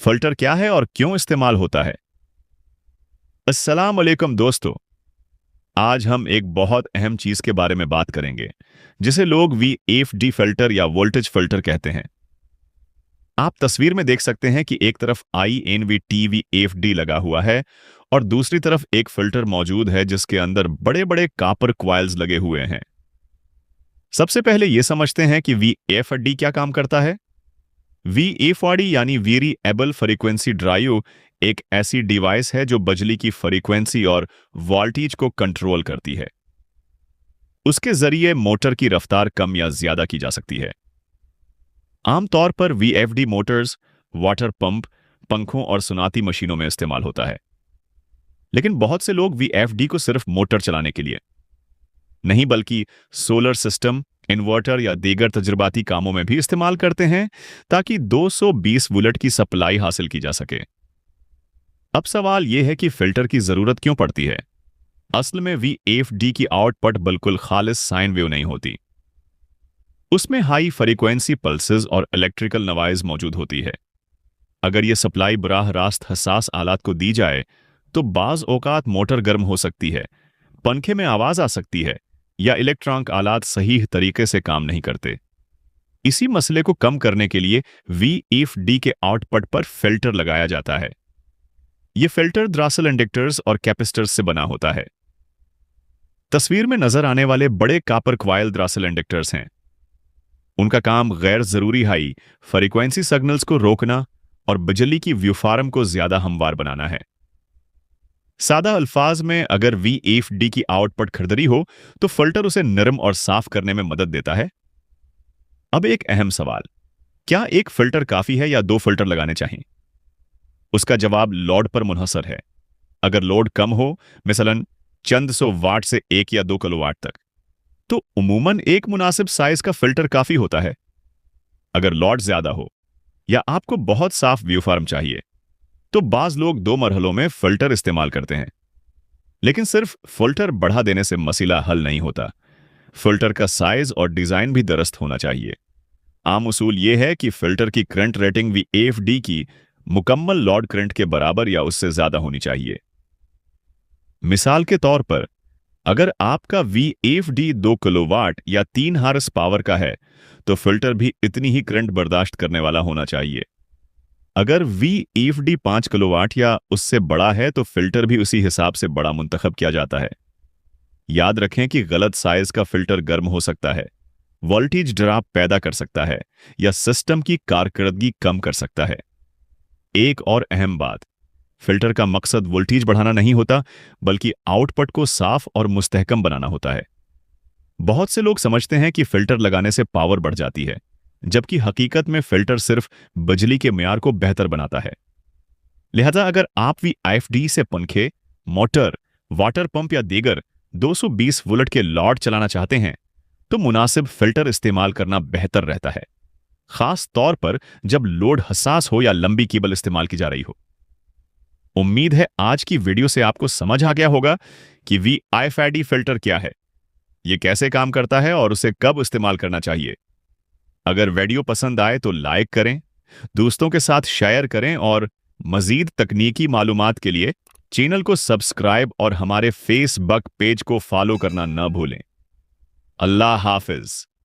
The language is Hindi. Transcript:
फिल्टर क्या है और क्यों इस्तेमाल होता है? अस्सलाम वालेकुम दोस्तों। आज हम एक बहुत अहम चीज के बारे में बात करेंगे, जिसे लोग वीएफडी फिल्टर या वोल्टेज फिल्टर कहते हैं। आप तस्वीर में देख सकते हैं कि एक तरफ INVT-VFD लगा हुआ है और दूसरी तरफ एक फिल्टर मौजूद है जिसके अंदर बड़े-बड़े कॉपर क्वाइल्स लगे हुए हैं। सबसे पहले यह समझते हैं कि वीएफडी क्या काम करता है। वीएफडी यानी वेरिएबल फ्रीक्वेंसी ड्राइव एक ऐसी डिवाइस है जो बिजली की फ्रीक्वेंसी और वोल्टेज को कंट्रोल करती है। उसके जरिए मोटर की रफ्तार कम या ज्यादा की जा सकती है। आमतौर पर वीएफडी मोटर्स वाटर पंप, पंखों और सुनाती मशीनों में इस्तेमाल होता है। लेकिन बहुत से लोग वीएफडी को सिर्फ मोटर चलाने के लिए नहीं बल्कि सोलर सिस्टम, इन्वर्टर या दीगर तजुर्बाती कामों में भी इस्तेमाल करते हैं ताकि 220 वोल्ट की सप्लाई हासिल की जा सके। अब सवाल यह है कि फिल्टर की जरूरत क्यों पड़ती है। असल में वीएफडी की आउटपुट बिल्कुल खालिस साइन वेव नहीं होती। उसमें हाई फ्रीक्वेंसी पल्सेस और इलेक्ट्रिकल नवाइज मौजूद होती है। अगर यह सप्लाई बराह रास्त हसास आलात को दी जाए तो बाज औकात मोटर गर्म हो सकती है, पंखे में आवाज आ सकती है या इलेक्ट्रॉनिक आलात सही तरीके से काम नहीं करते। इसी मसले को कम करने के लिए वीएफडी के आउटपुट पर फिल्टर लगाया जाता है। यह फिल्टर दरअसल इंडक्टर्स और कैपेसिटर्स से बना होता है। तस्वीर में नजर आने वाले बड़े कॉपर क्वाइल दरअसल इंडक्टर्स हैं। उनका काम गैर जरूरी हाई फ्रीक्वेंसी सिग्नल्स को रोकना और बिजली की व्यूफॉर्म को ज्यादा हमवार बनाना है। सादा अल्फाज में, अगर वीएफडी की आउटपुट खरदरी हो तो फिल्टर उसे नरम और साफ करने में मदद देता है। अब एक अहम सवाल, क्या एक फिल्टर काफी है या दो फिल्टर लगाने चाहिए? उसका जवाब लोड पर मुनहसर है। अगर लोड कम हो, मिसलन चंद सौ वाट से 1 या 2 किलोवाट तक, तो उमूमन एक मुनासिब साइज का फिल्टर काफी होता है। अगर लोड ज्यादा हो या आपको बहुत साफ व्यूफॉर्म चाहिए तो बाज लोग 2 मरहलों में फिल्टर इस्तेमाल करते हैं। लेकिन सिर्फ फिल्टर बढ़ा देने से मसला हल नहीं होता। फिल्टर का साइज और डिजाइन भी दुरुस्त होना चाहिए। आम उसूल यह है कि फिल्टर की करंट रेटिंग वीएफडी की मुकम्मल लोड करंट के बराबर या उससे ज्यादा होनी चाहिए। मिसाल के तौर पर, अगर आपका वीएफडी 2 किलोवाट या 3 हार्स पावर का है तो फिल्टर भी इतनी ही करंट बर्दाश्त करने वाला होना चाहिए। अगर वीएफडी 5 किलोवाट या उससे बड़ा है तो फिल्टर भी उसी हिसाब से बड़ा मुंतखब किया जाता है। याद रखें कि गलत साइज का फिल्टर गर्म हो सकता है, वोल्टेज ड्रॉप पैदा कर सकता है या सिस्टम की कारकर्दगी कम कर सकता है। एक और अहम बात, फिल्टर का मकसद वोल्टेज बढ़ाना नहीं होता बल्कि आउटपुट को साफ और मुस्तहकम बनाना होता है। बहुत से लोग समझते हैं कि फिल्टर लगाने से पावर बढ़ जाती है, जबकि हकीकत में फिल्टर सिर्फ बिजली के मियार को बेहतर बनाता है। लिहाजा अगर आप वीएफडी से पंखे, मोटर, वाटर पंप या दीगर 220 वोल्ट के लोड चलाना चाहते हैं तो मुनासिब फिल्टर इस्तेमाल करना बेहतर रहता है, खास तौर पर जब लोड हसास हो या लंबी केबल इस्तेमाल की जा रही हो। उम्मीद है आज की वीडियो से आपको समझ आ गया होगा कि वीएफडी फिल्टर क्या है, यह कैसे काम करता है और उसे कब इस्तेमाल करना चाहिए। अगर वीडियो पसंद आए तो लाइक करें, दोस्तों के साथ शेयर करें और मजीद तकनीकी मालूमात के लिए चैनल को सब्सक्राइब और हमारे फेसबुक पेज को फॉलो करना न भूलें। अल्लाह हाफिज।